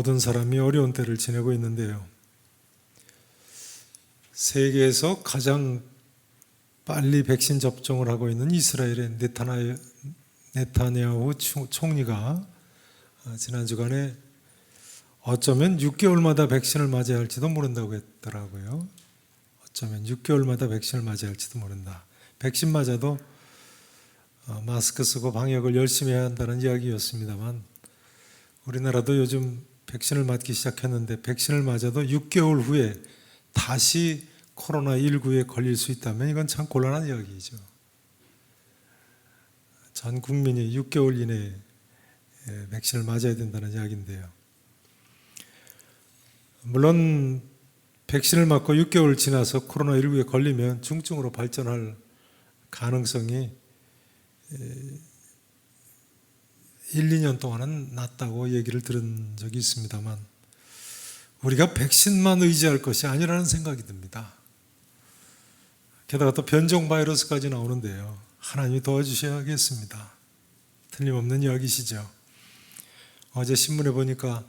모든 사람이 어려운 때를 지내고 있는데요. 세계에서 가장 빨리 백신 접종을 하고 있는 이스라엘의 네타냐후 총리가 지난 주간에 어쩌면 6개월마다 백신을 맞아야 할지도 모른다고 했더라고요. 어쩌면 6개월마다 백신을 맞아야 할지도 모른다. 백신 맞아도 마스크 쓰고 방역을 열심히 해야 한다는 이야기였습니다만, 우리나라도 요즘 백신을 맞기 시작했는데 백신을 맞아도 6개월 후에 다시 코로나19에 걸릴 수 있다면 이건 참 곤란한 이야기죠. 전 국민이 6개월 이내에 백신을 맞아야 된다는 이야기인데요. 물론 백신을 맞고 6개월 지나서 코로나19에 걸리면 중증으로 발전할 가능성이 1, 2년 동안은 낮다고 얘기를 들은 적이 있습니다만, 우리가 백신만 의지할 것이 아니라는 생각이 듭니다. 게다가 또 변종 바이러스까지 나오는데요. 하나님이 도와주셔야겠습니다. 틀림없는 이야기시죠. 어제 신문에 보니까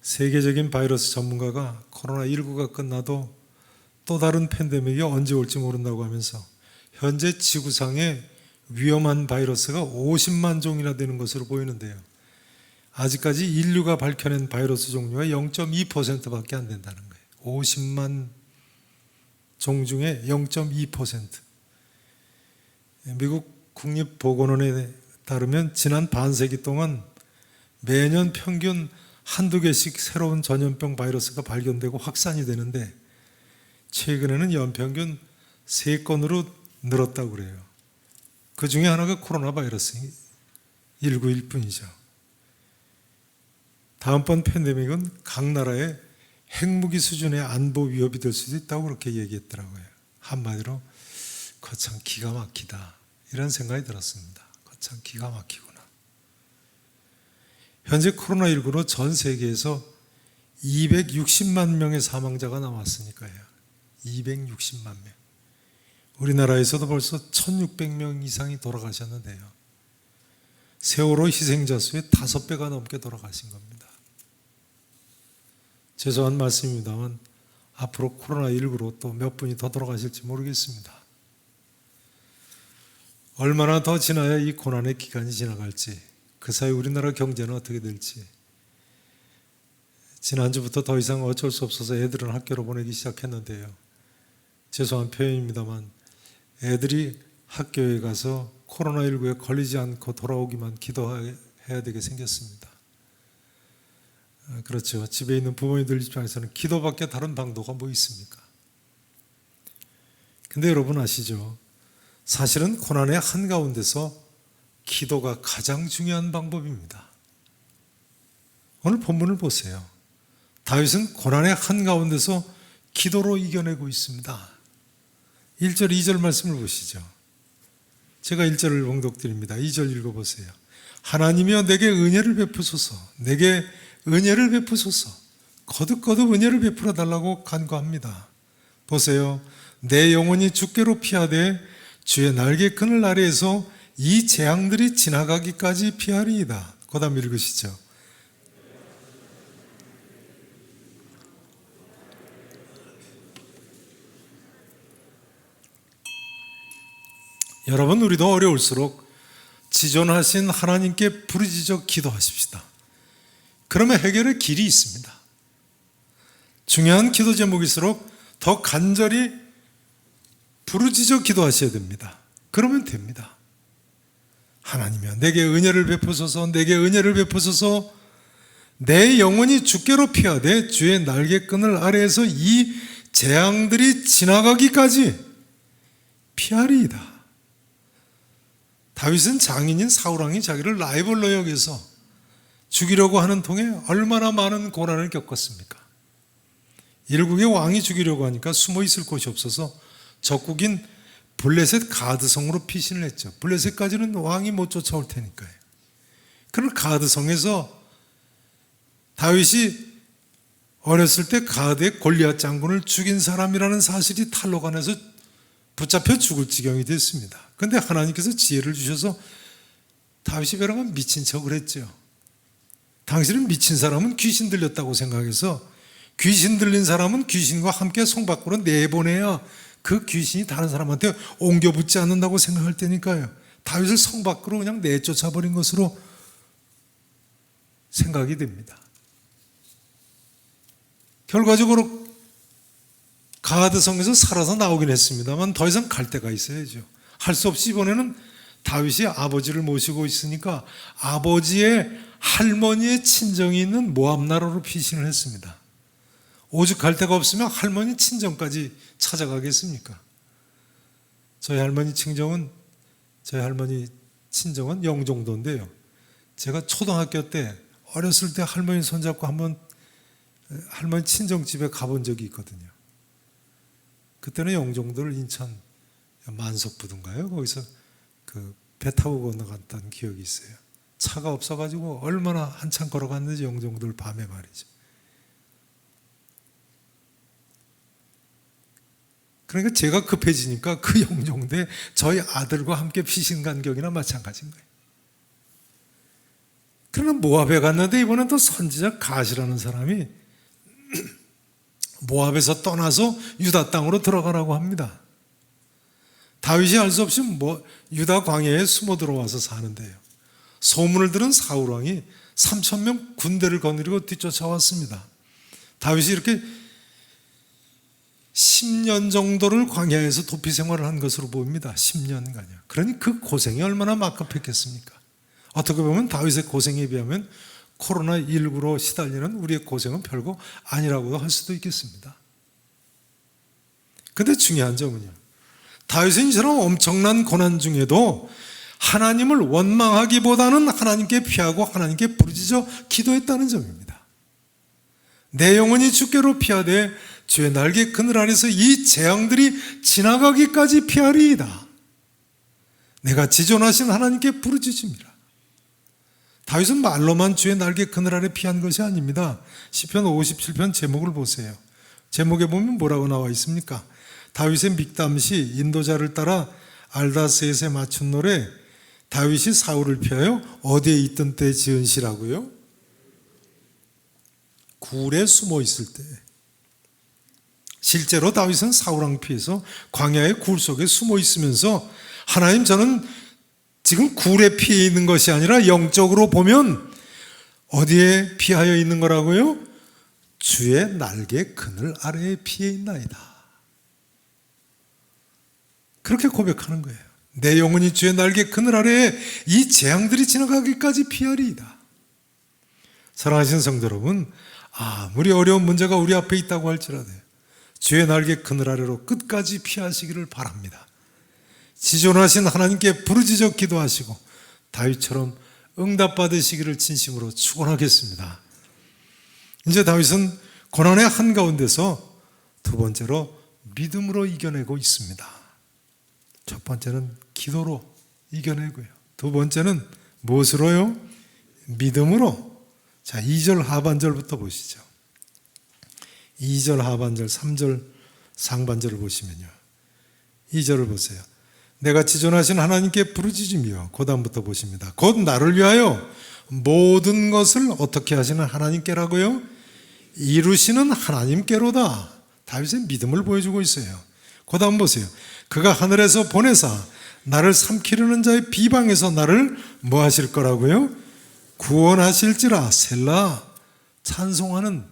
세계적인 바이러스 전문가가 코로나19가 끝나도 또 다른 팬데믹이 언제 올지 모른다고 하면서 현재 지구상에 위험한 바이러스가 50만 종이나 되는 것으로 보이는데요. 아직까지 인류가 밝혀낸 바이러스 종류가 0.2%밖에 안 된다는 거예요. 50만 종 중에 0.2%. 미국 국립보건원에 따르면 지난 반세기 동안 매년 평균 한두 개씩 새로운 전염병 바이러스가 발견되고 확산이 되는데, 최근에는 연평균 3건으로 늘었다고 그래요. 그 중에 하나가 코로나 바이러스 19일 뿐이죠. 다음번 팬데믹은 각 나라의 핵무기 수준의 안보 위협이 될 수도 있다고 그렇게 얘기했더라고요. 한마디로 거참 기가 막히다, 이런 생각이 들었습니다. 거참 기가 막히구나. 현재 코로나19로 전 세계에서 260만 명의 사망자가 나왔으니까요. 260만 명. 우리나라에서도 벌써 1600명 이상이 돌아가셨는데요. 세월호 희생자 수의 5배가 넘게 돌아가신 겁니다. 죄송한 말씀입니다만 앞으로 코로나19로 또 몇 분이 더 돌아가실지 모르겠습니다. 얼마나 더 지나야 이 고난의 기간이 지나갈지, 그 사이 우리나라 경제는 어떻게 될지. 지난주부터 더 이상 어쩔 수 없어서 애들은 학교로 보내기 시작했는데요. 죄송한 표현입니다만 애들이 학교에 가서 코로나19에 걸리지 않고 돌아오기만 기도해야 되게 생겼습니다. 그렇죠. 집에 있는 부모님들 입장에서는 기도밖에 다른 방도가 뭐 있습니까? 근데 여러분 아시죠? 사실은 고난의 한가운데서 기도가 가장 중요한 방법입니다. 오늘 본문을 보세요. 다윗은 고난의 한가운데서 기도로 이겨내고 있습니다. 1절, 2절 말씀을 보시죠. 제가 1절을 봉독드립니다. 2절 읽어보세요. 하나님이여 내게 은혜를 베푸소서, 내게 은혜를 베푸소서, 거듭거듭 은혜를 베풀어 달라고 간구합니다. 보세요. 내 영혼이 주께로 피하되 주의 날개 그늘 아래에서 이 재앙들이 지나가기까지 피하리이다. 그 다음 읽으시죠. 여러분, 우리도 어려울수록 지존하신 하나님께 부르짖어 기도하십시다. 그러면 해결의 길이 있습니다. 중요한 기도 제목일수록 더 간절히 부르짖어 기도하셔야 됩니다. 그러면 됩니다. 하나님이여 내게 은혜를 베푸소서, 내게 은혜를 베푸소서, 내 영혼이 주께로 피하되 주의 날개끈을 아래에서 이 재앙들이 지나가기까지 피하리이다. 다윗은 장인인 사울왕이 자기를 라이벌로 여겨서 죽이려고 하는 통에 얼마나 많은 고난을 겪었습니까? 일국의 왕이 죽이려고 하니까 숨어 있을 곳이 없어서 적국인 블레셋 가드성으로 피신을 했죠. 블레셋까지는 왕이 못 쫓아올 테니까요. 그런 가드성에서 다윗이 어렸을 때 가드의 골리앗 장군을 죽인 사람이라는 사실이 탈로간에서 붙잡혀 죽을 지경이 됐습니다. 그런데 하나님께서 지혜를 주셔서 다윗이 벼랑간 미친 척을 했죠. 당신은 미친 사람은 귀신 들렸다고 생각해서 귀신 들린 사람은 귀신과 함께 성 밖으로 내보내야 그 귀신이 다른 사람한테 옮겨붙지 않는다고 생각할 때니까요. 다윗을 성 밖으로 그냥 내쫓아버린 것으로 생각이 됩니다. 결과적으로 가드 성에서 살아서 나오긴 했습니다만 더 이상 갈 데가 있어야죠. 할 수 없이 이번에는 다윗이 아버지를 모시고 있으니까 아버지의 할머니의 친정이 있는 모압 나라로 피신을 했습니다. 오죽 갈 데가 없으면 할머니 친정까지 찾아가겠습니까? 저희 할머니 친정은 영종도인데요. 제가 초등학교 때 어렸을 때 할머니 손잡고 한번 할머니 친정집에 가본 적이 있거든요. 그때는 영종도를 인천 만석부두인가요? 거기서 그 배 타고 건너갔던 기억이 있어요. 차가 없어가지고 얼마나 한참 걸어갔는지 영종도를 밤에 말이죠. 그러니까 제가 급해지니까 그 영종도에 저희 아들과 함께 피신 간격이나 마찬가지인 거예요. 그러나 모압에 갔는데 이번엔 또 선지자 갓이라는 사람이 모압에서 떠나서 유다 땅으로 들어가라고 합니다. 다윗이 알 수 없이 유다 광야에 숨어 들어와서 사는데요. 소문을 들은 사울 왕이 3,000명 군대를 거느리고 뒤쫓아왔습니다. 다윗이 이렇게 10년 정도를 광야에서 도피 생활을 한 것으로 보입니다. 10년간요. 그러니 그 고생이 얼마나 막급했겠습니까? 어떻게 보면 다윗의 고생에 비하면 코로나19로 시달리는 우리의 고생은 별거 아니라고도 할 수도 있겠습니다. 그런데 중요한 점은요, 다윗은 이처럼 엄청난 고난 중에도 하나님을 원망하기보다는 하나님께 피하고 하나님께 부르짖어 기도했다는 점입니다. 내 영혼이 주께로 피하되 주의 날개 그늘 아래서 이 재앙들이 지나가기까지 피하리이다. 내가 지존하신 하나님께 부르짖음이라. 다윗은 말로만 주의 날개 그늘 아래 피한 것이 아닙니다. 시편 57편 제목을 보세요. 제목에 보면 뭐라고 나와 있습니까? 다윗의 믹담시 인도자를 따라 알다셋에 맞춘 노래, 다윗이 사울을 피하여 어디에 있던 때 지은 시라고요? 굴에 숨어 있을 때. 실제로 다윗은 사울왕 피해서 광야의 굴 속에 숨어 있으면서 하나님, 저는 지금 굴에 피해 있는 것이 아니라 영적으로 보면 어디에 피하여 있는 거라고요? 주의 날개 그늘 아래에 피해 있나이다. 그렇게 고백하는 거예요. 내 영혼이 주의 날개 그늘 아래에 이 재앙들이 지나가기까지 피하리이다. 사랑하시는 성도 여러분, 아무리 어려운 문제가 우리 앞에 있다고 할지라도 주의 날개 그늘 아래로 끝까지 피하시기를 바랍니다. 지존하신 하나님께 부르짖어 기도하시고 다윗처럼 응답받으시기를 진심으로 축원하겠습니다. 이제 다윗은 고난의 한가운데서 두 번째로 믿음으로 이겨내고 있습니다. 첫 번째는 기도로 이겨내고요. 두 번째는 무엇으로요? 믿음으로. 자, 2절 하반절부터 보시죠. 2절 하반절, 3절 상반절을 보시면요. 2절을 보세요. 내가 지존하신 하나님께 부르짖으며, 그 다음부터 보십니다. 곧 나를 위하여 모든 것을 어떻게 하시는 하나님께라고요? 이루시는 하나님께로다. 다윗의 믿음을 보여주고 있어요. 그 다음 보세요. 그가 하늘에서 보내사 나를 삼키려는 자의 비방에서 나를 뭐 하실 거라고요? 구원하실지라. 셀라. 찬송하는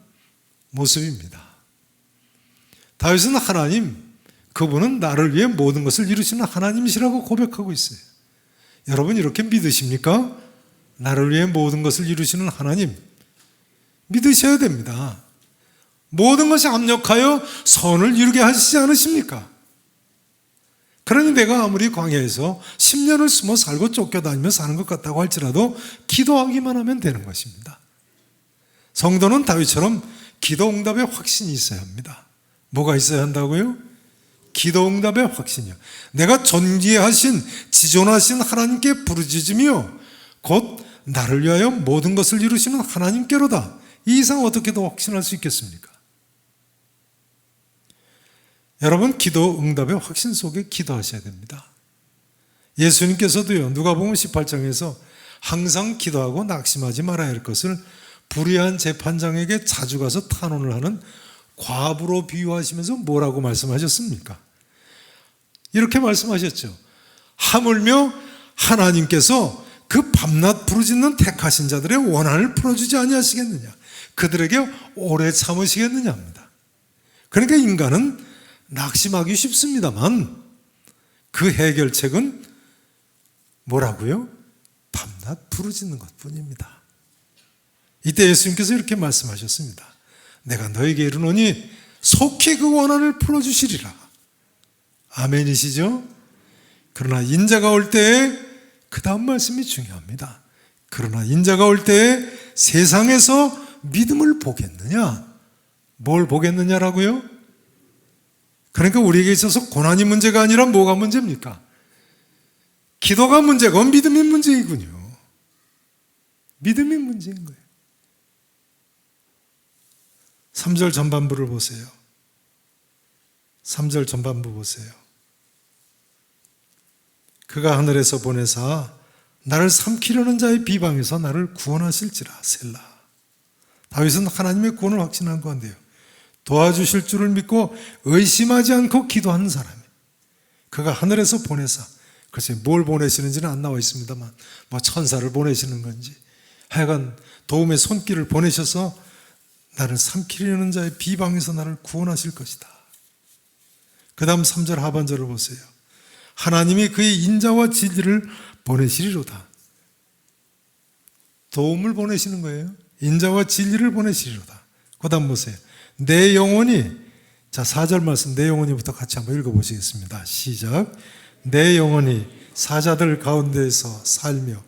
모습입니다. 다윗은 하나님, 그분은 나를 위해 모든 것을 이루시는 하나님이시라고 고백하고 있어요. 여러분 이렇게 믿으십니까? 나를 위해 모든 것을 이루시는 하나님 믿으셔야 됩니다. 모든 것이 합력하여 선을 이루게 하시지 않으십니까? 그러니 내가 아무리 광야에서 10년을 숨어 살고 쫓겨다니며 사는 것 같다고 할지라도 기도하기만 하면 되는 것입니다. 성도는 다윗처럼 기도 응답의 확신이 있어야 합니다. 뭐가 있어야 한다고요? 기도 응답의 확신이요. 내가 존귀하신 지존하신 하나님께 부르짖으며 곧 나를 위하여 모든 것을 이루시는 하나님께로다. 이 이상 어떻게 더 확신할 수 있겠습니까? 여러분, 기도 응답의 확신 속에 기도하셔야 됩니다. 예수님께서도요, 누가복음 18장에서 항상 기도하고 낙심하지 말아야 할 것을 불의한 재판장에게 자주 가서 탄원을 하는 과부로 비유하시면서 뭐라고 말씀하셨습니까? 이렇게 말씀하셨죠. 하물며 하나님께서 그 밤낮 부르짖는 택하신 자들의 원한을 풀어주지 아니하시겠느냐, 그들에게 오래 참으시겠느냐 합니다. 그러니까 인간은 낙심하기 쉽습니다만 그 해결책은 뭐라고요? 밤낮 부르짖는 것뿐입니다. 이때 예수님께서 이렇게 말씀하셨습니다. 내가 너에게 이르노니 속히 그 원한을 풀어주시리라. 아멘이시죠? 그러나 인자가 올 때에, 그 다음 말씀이 중요합니다. 그러나 인자가 올 때에 세상에서 믿음을 보겠느냐? 뭘 보겠느냐라고요? 그러니까 우리에게 있어서 고난이 문제가 아니라 뭐가 문제입니까? 기도가 문제고 믿음이 문제이군요. 믿음이 문제인 거예요. 3절 전반부를 보세요. 3절 전반부 보세요. 그가 하늘에서 보내사 나를 삼키려는 자의 비방에서 나를 구원하실지라. 셀라. 다윗은 하나님의 구원을 확신한 건데요, 도와주실 줄을 믿고 의심하지 않고 기도하는 사람이에요. 그가 하늘에서 보내사, 글쎄 뭘 보내시는지는 안 나와 있습니다만 뭐 천사를 보내시는 건지 하여간 도움의 손길을 보내셔서 나를 삼키려는 자의 비방에서 나를 구원하실 것이다. 그 다음 3절 하반절을 보세요. 하나님이 그의 인자와 진리를 보내시리로다. 도움을 보내시는 거예요. 인자와 진리를 보내시리로다. 그 다음 보세요. 내 영혼이, 자 4절 말씀 내 영혼이부터 같이 한번 읽어보시겠습니다. 시작. 내 영혼이 사자들 가운데에서 살며,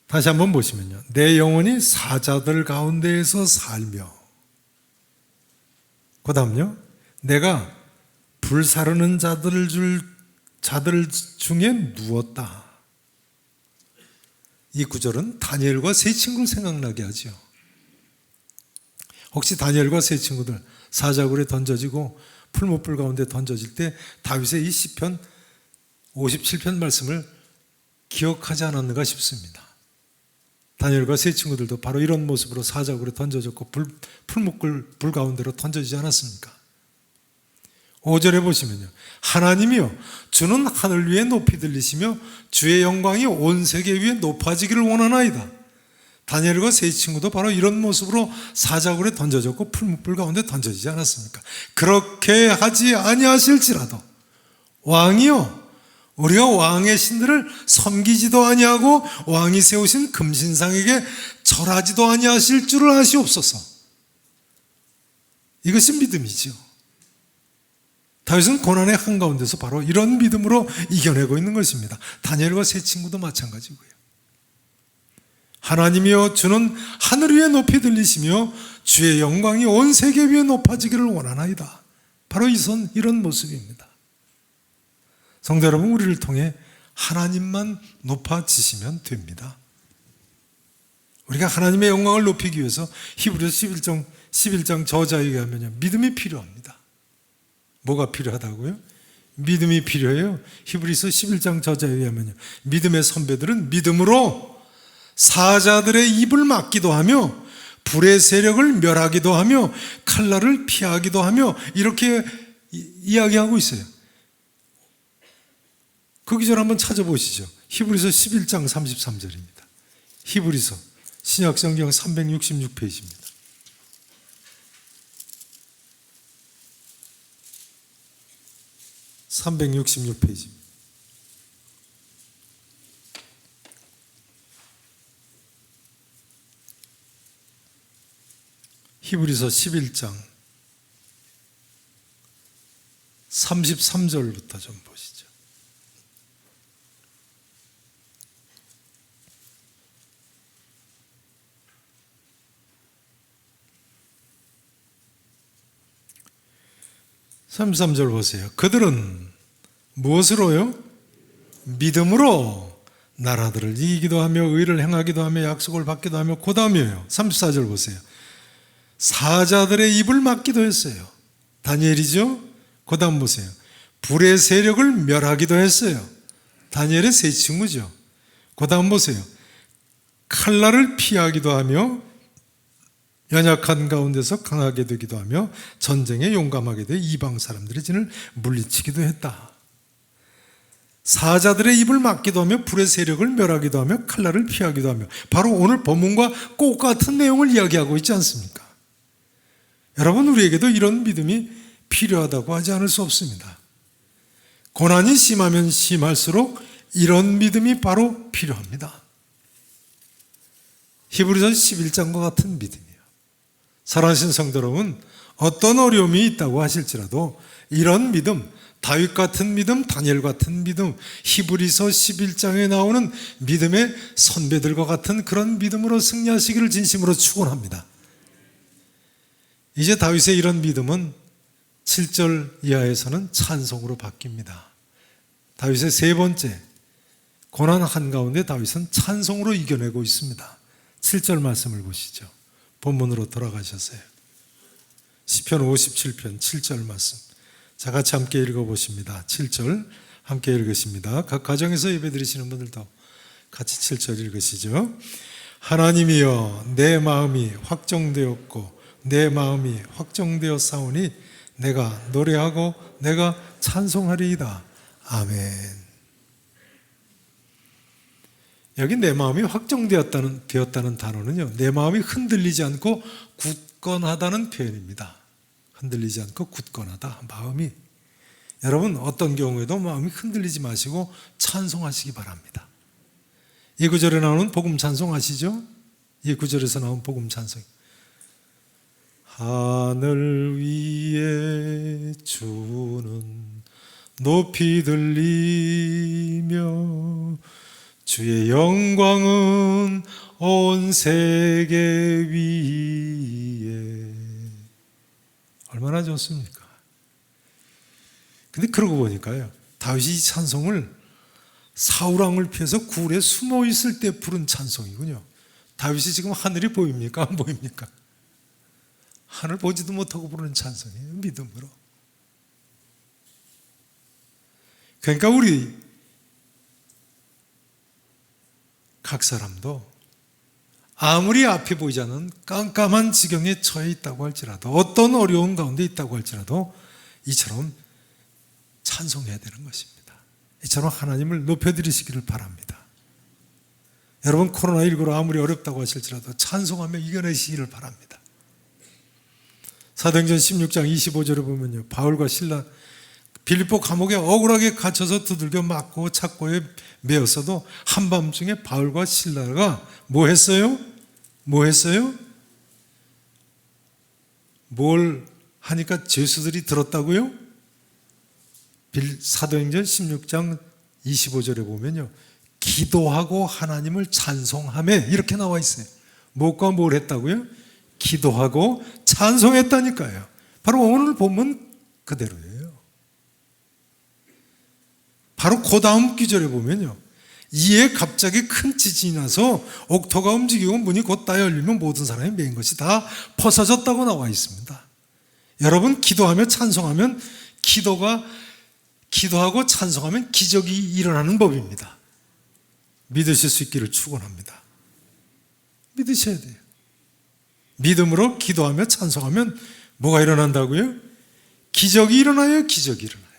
다시 한번 보시면요, 내 영혼이 사자들 가운데에서 살며, 그 다음요, 내가 불사르는 자들 중에 누웠다. 이 구절은 다니엘과 세 친구를 생각나게 하죠. 혹시 다니엘과 세 친구들 사자굴에 던져지고 풀무불 가운데 던져질 때 다윗의 이 시편 57편 말씀을 기억하지 않았는가 싶습니다. 다니엘과 세 친구들도 바로 이런 모습으로 사자굴에 던져졌고 풀무불 가운데로 던져지지 않았습니까? 5절에 보시면요, 하나님이여 주는 하늘 위에 높이 들리시며 주의 영광이 온 세계 위에 높아지기를 원하나이다. 다니엘과 세 친구도 바로 이런 모습으로 사자굴에 던져졌고 풀무불 가운데 던져지지 않았습니까? 그렇게 하지 아니하실지라도 왕이여, 우리가 왕의 신들을 섬기지도 아니하고 왕이 세우신 금신상에게 절하지도 아니하실 줄을 아시옵소서. 이것이 믿음이죠. 다윗은 고난의 한가운데서 바로 이런 믿음으로 이겨내고 있는 것입니다. 다니엘과 세 친구도 마찬가지고요. 하나님이여 주는 하늘 위에 높이 들리시며 주의 영광이 온 세계 위에 높아지기를 원하나이다. 바로 이런 모습입니다. 성도 여러분, 우리를 통해 하나님만 높아지시면 됩니다. 우리가 하나님의 영광을 높이기 위해서 히브리서 11장 저자에 의하면 믿음이 필요합니다. 뭐가 필요하다고요? 믿음이 필요해요. 히브리서 11장 저자에 의하면 믿음의 선배들은 믿음으로 사자들의 입을 막기도 하며 불의 세력을 멸하기도 하며 칼날을 피하기도 하며 이렇게 이야기하고 있어요. 그 기절 한번 찾아보시죠. 히브리서 11장 33절입니다. 히브리서 신약성경 366페이지입니다. (366페이지입니다) 히브리서 11장 33절부터 좀 보시죠. (33절) 보세요. 그들은 무엇으로요? 믿음으로 나라들을 이기기도 하며 의를 행하기도 하며 약속을 받기도 하며 그 다음이에요. 34절 보세요. 사자들의 입을 막기도 했어요. 다니엘이죠? 그 다음 보세요. 불의 세력을 멸하기도 했어요. 다니엘의 세 친구죠. 그 다음 보세요. 칼날을 피하기도 하며 연약한 가운데서 강하게 되기도 하며 전쟁에 용감하게 돼 이방 사람들의 진을 물리치기도 했다. 사자들의 입을 막기도 하며 불의 세력을 멸하기도 하며 칼날을 피하기도 하며, 바로 오늘 본문과 똑같은 내용을 이야기하고 있지 않습니까? 여러분, 우리에게도 이런 믿음이 필요하다고 하지 않을 수 없습니다. 고난이 심하면 심할수록 이런 믿음이 바로 필요합니다. 히브리서 11장과 같은 믿음이에요. 사랑하신 성도 여러분, 어떤 어려움이 있다고 하실지라도 이런 믿음, 다윗 같은 믿음, 다니엘 같은 믿음, 히브리서 11장에 나오는 믿음의 선배들과 같은 그런 믿음으로 승리하시기를 진심으로 축원합니다. 이제 다윗의 이런 믿음은 7절 이하에서는 찬송으로 바뀝니다. 다윗의 세 번째 고난 한가운데 다윗은 찬송으로 이겨내고 있습니다. 7절 말씀을 보시죠. 본문으로 돌아가셨어요. 시편 57편 7절 말씀. 자, 같이 함께 읽어보십니다. 7절 함께 읽으십니다. 각 가정에서 예배드리시는 분들도 같이 7절 읽으시죠. 하나님이여, 내 마음이 확정되었고 내 마음이 확정되었사오니 내가 노래하고 내가 찬송하리이다. 아멘. 여기 내 마음이 확정되었다는 단어는요, 내 마음이 흔들리지 않고 굳건하다는 표현입니다. 흔들리지 않고 굳건하다, 마음이. 여러분, 어떤 경우에도 마음이 흔들리지 마시고 찬송하시기 바랍니다. 이 구절에 나오는 복음 찬송 아시죠? 이 구절에서 나온 복음 찬송. 하늘 위에 주는 높이 들리며 주의 영광은 온 세계 위에. 얼마나 좋습니까? 근데 그러고 보니까요, 다윗이 이 찬송을 사울왕을 피해서 굴에 숨어 있을 때 부른 찬송이군요. 다윗이 지금 하늘이 보입니까? 안 보입니까? 하늘 보지도 못하고 부르는 찬송이에요, 믿음으로. 그러니까 우리 각 사람도 아무리 앞에 보이지 않는 깜깜한 지경에 처해 있다고 할지라도, 어떤 어려운 가운데 있다고 할지라도 이처럼 찬송해야 되는 것입니다. 이처럼 하나님을 높여드리시기를 바랍니다. 여러분, 코로나19로 아무리 어렵다고 하실지라도 찬송하며 이겨내시기를 바랍니다. 사도행전 16장 25절에 보면요, 바울과 실라 빌립보 감옥에 억울하게 갇혀서 두들겨 맞고 착고에 매었어도 한밤중에 바울과 실라가 뭐 했어요? 뭘 하니까 죄수들이 들었다고요? 사도행전 16장 25절에 보면요, 기도하고 하나님을 찬송하며 이렇게 나와 있어요. 무엇과 뭘 했다고요? 기도하고 찬송했다니까요. 바로 오늘 본문 그대로예요. 바로 그 다음 구절에 보면요, 이에 갑자기 큰 지진이 나서 옥토가 움직이고 문이 곧 다 열리면 모든 사람이 메인 것이 다 벗어졌다고 나와 있습니다. 여러분, 기도하며 찬송하면, 기도하고 찬송하면 기적이 일어나는 법입니다. 믿으실 수 있기를 축원합니다. 믿으셔야 돼요. 믿음으로 기도하며 찬송하면 뭐가 일어난다고요? 기적이 일어나요. 기적이 일어나요.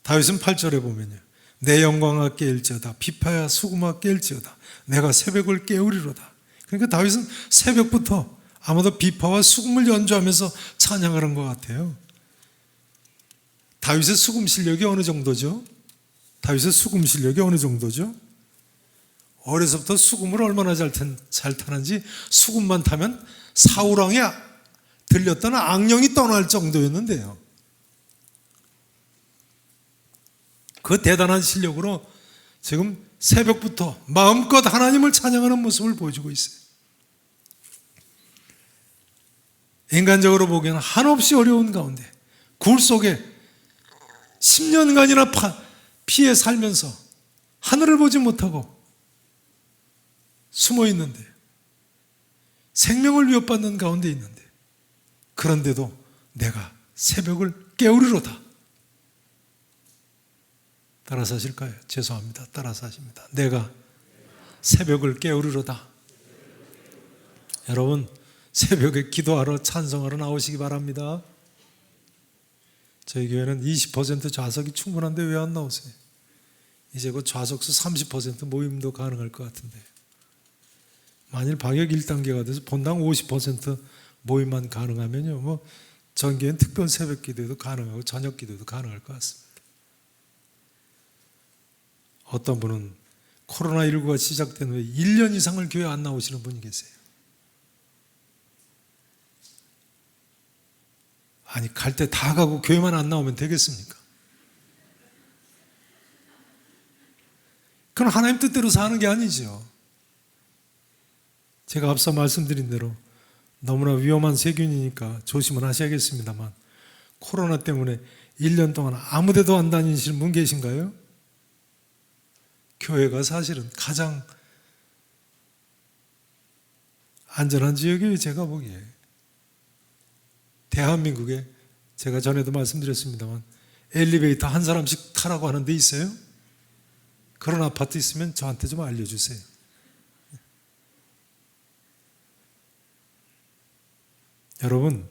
다윗은 8절에 보면요, 내 영광아 깨일지어다, 비파야 수금아 깨일지어다, 내가 새벽을 깨우리로다. 그러니까 다윗은 새벽부터 아마도 비파와 수금을 연주하면서 찬양을 한 것 같아요. 다윗의 수금 실력이 어느 정도죠? 어려서부터 수금을 얼마나 잘 타는지, 수금만 타면 사울왕에 들렸던 악령이 떠날 정도였는데요, 그 대단한 실력으로 지금 새벽부터 마음껏 하나님을 찬양하는 모습을 보여주고 있어요. 인간적으로 보기에는 한없이 어려운 가운데 굴 속에 10년간이나 피해 살면서 하늘을 보지 못하고 숨어 있는데, 생명을 위협받는 가운데 있는데, 그런데도 내가 새벽을 깨우리로다. 따라 사실까요? 죄송합니다. 따라 사십니다. 내가 새벽을 깨우리로다. 여러분, 새벽에 기도하러 찬송하러 나오시기 바랍니다. 저희 교회는 20% 좌석이 충분한데 왜 안 나오세요? 이제 곧 좌석수 30% 모임도 가능할 것 같은데, 만일 방역 1단계가 돼서 본당 50% 모임만 가능하면요, 뭐 전교회는 특별 새벽 기도도 가능하고 저녁 기도도 가능할 것 같습니다. 어떤 분은 코로나19가 시작된 후에 1년 이상을 교회 안 나오시는 분이 계세요. 아니, 갈 때 다 가고 교회만 안 나오면 되겠습니까? 그건 하나님 뜻대로 사는 게 아니죠. 제가 앞서 말씀드린 대로 너무나 위험한 세균이니까 조심은 하셔야겠습니다만, 코로나 때문에 1년 동안 아무 데도 안 다니시는 분 계신가요? 교회가 사실은 가장 안전한 지역이에요. 제가 보기에. 대한민국에 제가 전에도 말씀드렸습니다만 엘리베이터 한 사람씩 타라고 하는 데 있어요? 그런 아파트 있으면 저한테 좀 알려주세요. 여러분,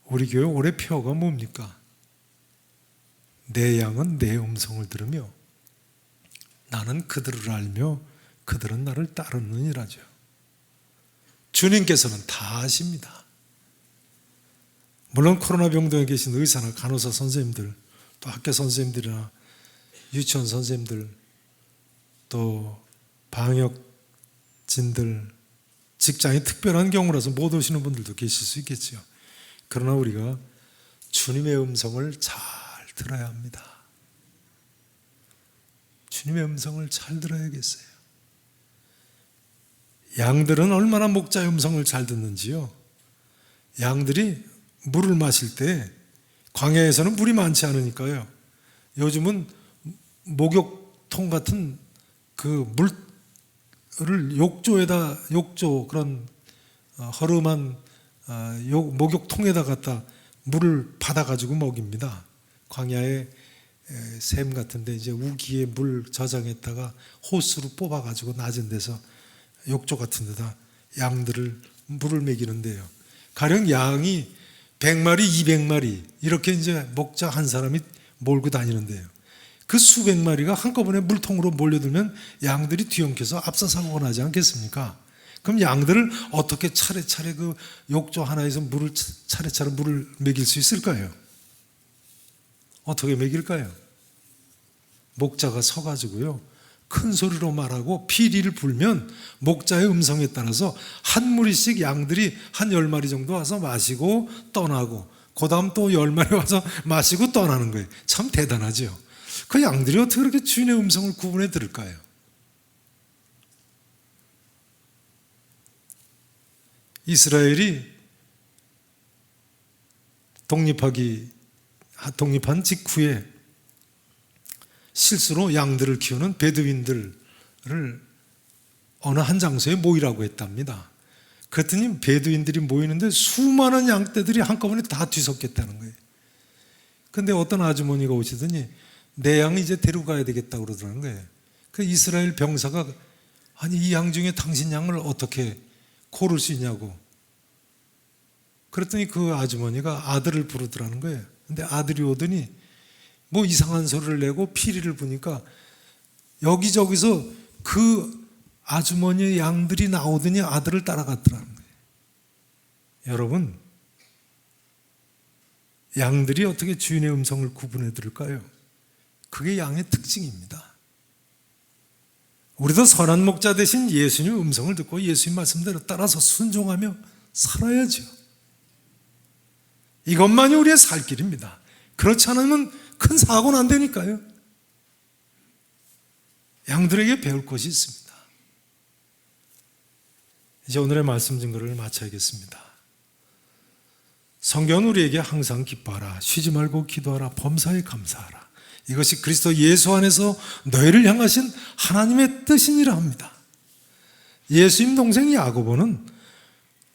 우리 교회 올해 표어가 뭡니까? 내 양은 내 음성을 들으며 나는 그들을 알며 그들은 나를 따르느니라죠. 주님께서는 다 아십니다. 물론 코로나 병동에 계신 의사나 간호사 선생님들, 또 학교 선생님들이나 유치원 선생님들, 또 방역진들, 직장이 특별한 경우라서 못 오시는 분들도 계실 수 있겠죠. 그러나 우리가 주님의 음성을 잘 들어야 합니다. 주님의 음성을 잘 들어야겠어요. 양들은 얼마나 목자의 음성을 잘 듣는지요. 양들이 물을 마실 때 광야에서는 물이 많지 않으니까요, 요즘은 목욕통 같은 그 물을 욕조 그런 허름한 목욕통에다 갖다 물을 받아가지고 먹입니다. 광야에 샘 같은데 이제 우기에 물 저장했다가 호스로 뽑아가지고 낮은 데서 욕조 같은 데다 양들을 물을 먹이는데요, 가령 양이 100마리, 200마리 이렇게 이제 목자 한 사람이 몰고 다니는데요, 그 수백 마리가 한꺼번에 물통으로 몰려들면 양들이 뒤엉켜서 압사사고가 나지 않겠습니까? 그럼 양들을 어떻게 차례차례 그 욕조 하나에서 차례차례 물을 먹일 수 있을까요? 어떻게 먹일까요? 목자가 서가지고요, 큰 소리로 말하고 피리를 불면 목자의 음성에 따라서 한 무리씩 양들이 한 10마리 정도 와서 마시고 떠나고, 그 다음 또 10마리 와서 마시고 떠나는 거예요. 참 대단하죠. 그 양들이 어떻게 그렇게 주인의 음성을 구분해 들을까요? 이스라엘이 독립한 직후에 실수로 양들을 키우는 베두인들을 어느 한 장소에 모이라고 했답니다. 그랬더니 베두인들이 모이는데 수많은 양떼들이 한꺼번에 다 뒤섞였다는 거예요. 근데 어떤 아주머니가 오시더니 내 양 이제 데리고 가야 되겠다고 그러더라는 거예요. 그 이스라엘 병사가 아니 이 양 중에 당신 양을 어떻게 고를 수 있냐고. 그랬더니 그 아주머니가 아들을 부르더라는 거예요. 근데 아들이 오더니 뭐 이상한 소리를 내고 피리를 부니까 여기저기서 그 아주머니의 양들이 나오더니 아들을 따라갔더라는 거예요. 여러분, 양들이 어떻게 주인의 음성을 구분해 들을까요? 그게 양의 특징입니다. 우리도 선한 목자 대신 예수님 음성을 듣고 예수님 말씀대로 따라서 순종하며 살아야죠. 이것만이 우리의 살 길입니다. 그렇지 않으면 큰 사고는 안 되니까요. 양들에게 배울 것이 있습니다. 이제 오늘의 말씀 증거를 마쳐야겠습니다. 성경은 우리에게 항상 기뻐하라, 쉬지 말고 기도하라, 범사에 감사하라, 이것이 그리스도 예수 안에서 너희를 향하신 하나님의 뜻이니라 합니다. 예수님 동생 야고보는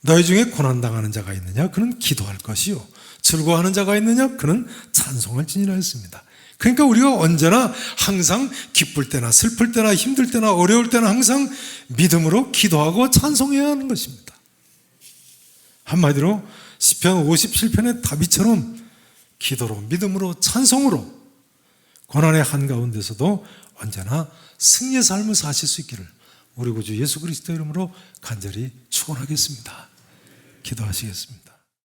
너희 중에 고난당하는 자가 있느냐? 그는 기도할 것이요, 즐거워하는 자가 있느냐? 그는 찬송할지니라 했습니다. 그러니까 우리가 언제나 항상 기쁠 때나 슬플 때나 힘들 때나 어려울 때나 항상 믿음으로 기도하고 찬송해야 하는 것입니다. 한마디로 시편 57편의 다윗처럼 기도로 믿음으로 찬송으로 고난의 한가운데서도 언제나 승리의 삶을 사실 수 있기를 우리 구주 예수 그리스도 이름으로 간절히 축원하겠습니다. 기도하시겠습니다.